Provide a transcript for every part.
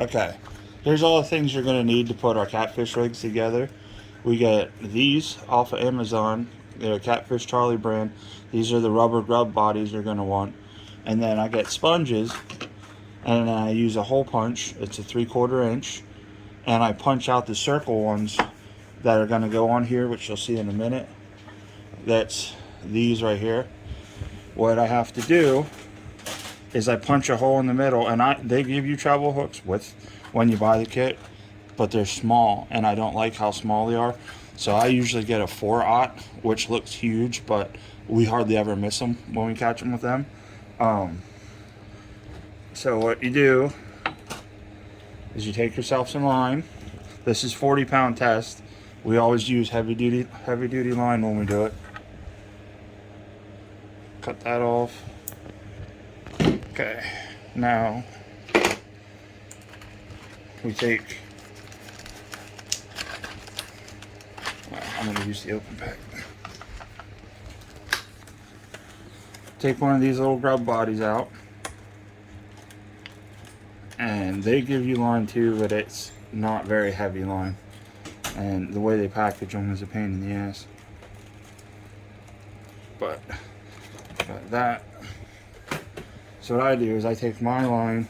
Okay, here's all the things you're gonna need to put our catfish rigs together. We get these off of Amazon. They're Catfish Charlie brand. These are the rubber grub bodies you're gonna want. And then I get sponges, and then I use a hole punch. It's a 3/4 inch, and I punch out the circle ones that are gonna go on here, which you'll see in a minute. That's these right here. What I have to do is I punch a hole in the middle, and they give you treble hooks with when you buy the kit, but they're small, and I don't like how small they are. So I usually get a 4/0, which looks huge, but we hardly ever miss them when we catch them with them. So what you do is you take yourself some line. This is 40-pound test. We always use heavy duty line when we do it. Cut that off. Okay, now we take, I'm going to use the open pack. Take one of these little grub bodies out, and they give you line too, but it's not very heavy line, and the way they package them is a pain in the ass. But got that. So what I do is I take my line,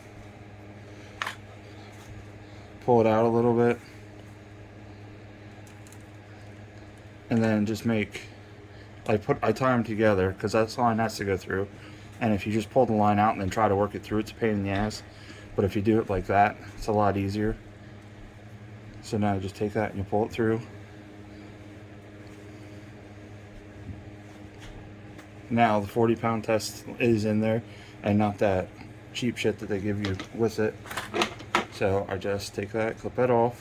pull it out a little bit, and then just make, I tie them together because that line has to go through. And if you just pull the line out and then try to work it through, it's a pain in the ass. But if you do it like that, it's a lot easier. So now you just take that and you pull it through. Now the 40-pound test is in there, and not that cheap shit that they give you with it. So I just take that, clip it off.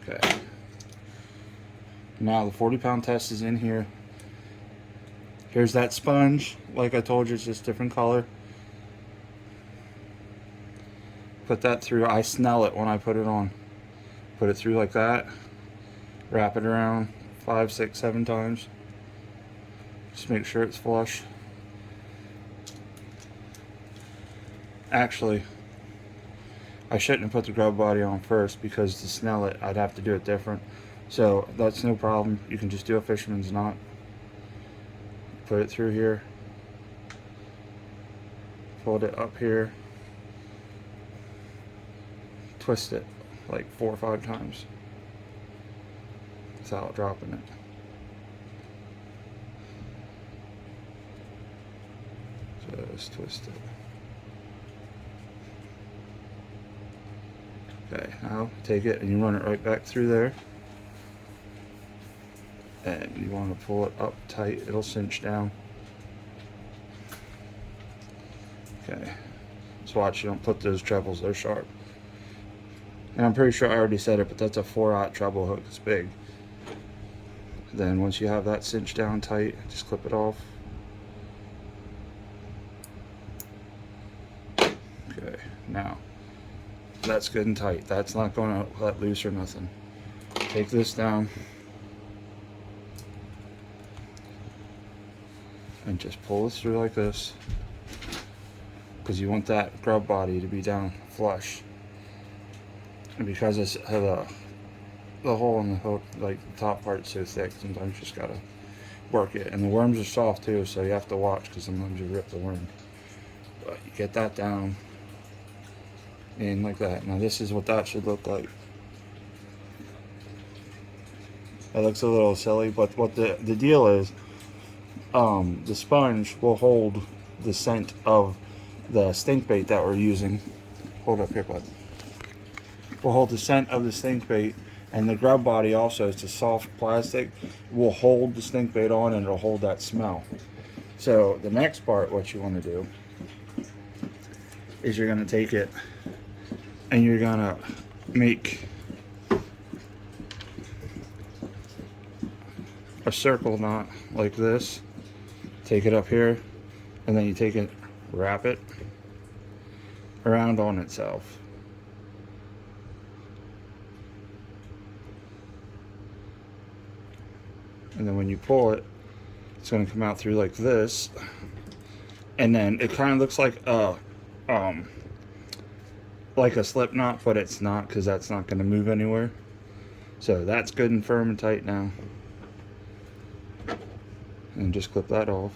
Okay. Now the 40-pound test is in here. Here's that sponge. Like I told you, it's just different color. Put that through. I snell it when I put it on. Put it through like that. Wrap it around 5, 6, 7 times. Just make sure it's flush. Actually, I shouldn't have put the grub body on first, because to snell it, I'd have to do it different. So that's no problem. You can just do a fisherman's knot. Put it through here. Fold it up here. Twist it like 4 or 5 times without dropping it. Just twist it. Okay, now take it and you run it right back through there. And you want to pull it up tight, it'll cinch down. Okay, just watch you don't put those trebles, they're sharp. And I'm pretty sure I already said it, but that's a 4/0 treble hook, it's big. Then once you have that cinched down tight, just clip it off. Okay, now that's good and tight. That's not going to let loose or nothing. Take this down and just pull this through like this, because you want that grub body to be down flush. And because it's the hole in the hook, like the top part's so thick, sometimes you just gotta work it. And the worms are soft too, so you have to watch, because sometimes you rip the worm. But you get that down in like that. Now this is what that should look like. That looks a little silly, but what the deal is, the sponge will hold the scent of the stink bait that we're using. Hold up here, bud. Will hold the scent of the stink bait, and the grub body also, it's a soft plastic, will hold the stink bait on, and it'll hold that smell. So the next part, what you want to do is you're going to take it and you're going to make a circle knot like this. Take it up here, and then you take it, wrap it around on itself. And then when you pull it, it's going to come out through like this. And then it kind of looks like a like a slip knot, but it's not, because that's not going to move anywhere. So that's good and firm and tight now. And just clip that off.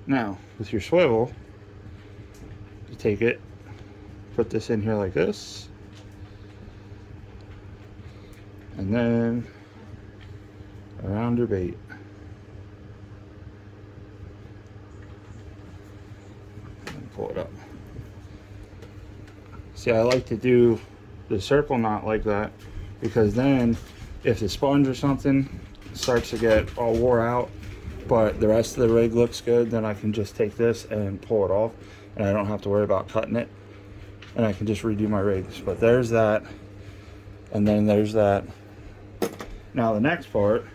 Now, with your swivel, you take it, put this in here like this, and then around your bait. And pull it up. See, I like to do the circle knot like that, because then if the sponge or something starts to get all wore out, but the rest of the rig looks good, then I can just take this and pull it off, and I don't have to worry about cutting it, and I can just redo my rigs. But there's that, and then there's that. Now the next part,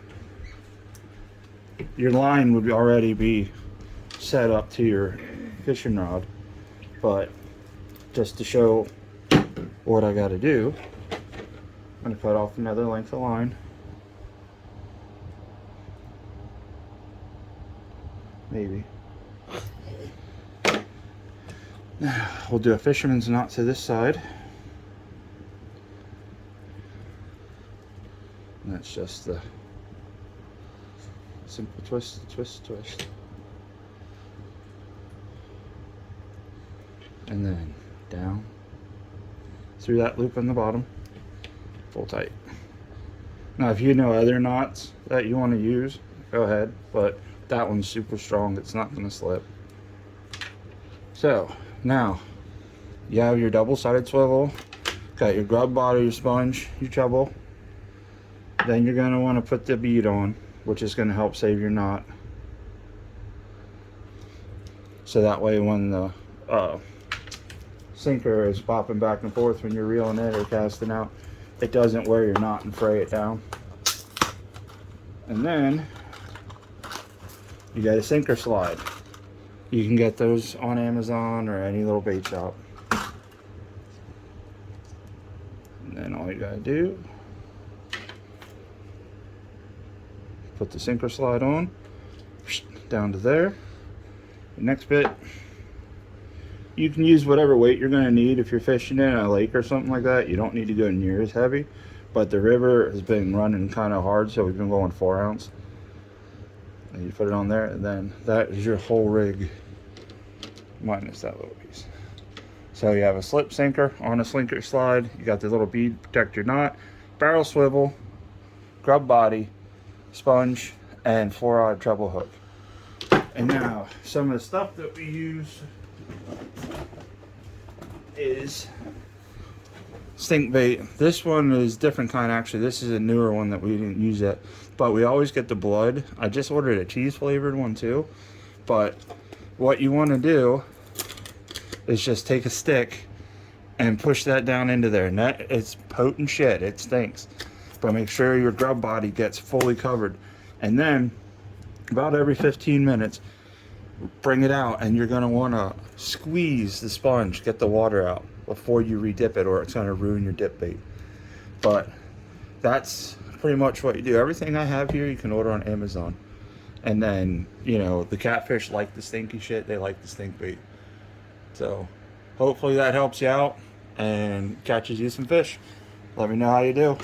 your line would already be set up to your fishing rod, but just to show what I got to do, I'm going to cut off another length of line. Maybe. We'll do a fisherman's knot to this side. And that's just the simple twist, twist, twist. And then down through that loop on the bottom, pull tight. Now if you know other knots that you want to use, go ahead, but that one's super strong, it's not going to slip. So now you have your double-sided swivel, got your grub body, your sponge, your treble. Then you're going to want to put the bead on, which is going to help save your knot, so that way when the sinker is popping back and forth when you're reeling it or casting out, it doesn't wear your knot and fray it down. And then you got a sinker slide. You can get those on Amazon or any little bait shop. And then all you gotta do, put the sinker slide on, down to there. The next bit, you can use whatever weight you're going to need. If you're fishing in a lake or something like that, you don't need to go near as heavy. But the river has been running kind of hard, so we've been going 4 ounce. And you put it on there, and then that is your whole rig, minus that little piece. So you have a slip sinker on a sinker slide. You got the little bead to protect your knot, barrel swivel, grub body, sponge, and 4-aught treble hook. And now some of the stuff that we use is stink bait. This one is different kind, actually. This is a newer one that we didn't use yet, but we always get the blood. I just ordered a cheese flavored one too. But what you want to do is just take a stick and push that down into there, and that, it's potent shit, it stinks, but make sure your grub body gets fully covered. And then about every 15 minutes bring it out, and you're going to want to squeeze the sponge, get the water out before you re-dip it, or it's going to ruin your dip bait. But that's pretty much what you do. Everything I have here you can order on Amazon. And then, you know, the catfish like the stinky shit, they like the stink bait. So hopefully that helps you out and catches you some fish. Let me know how you do.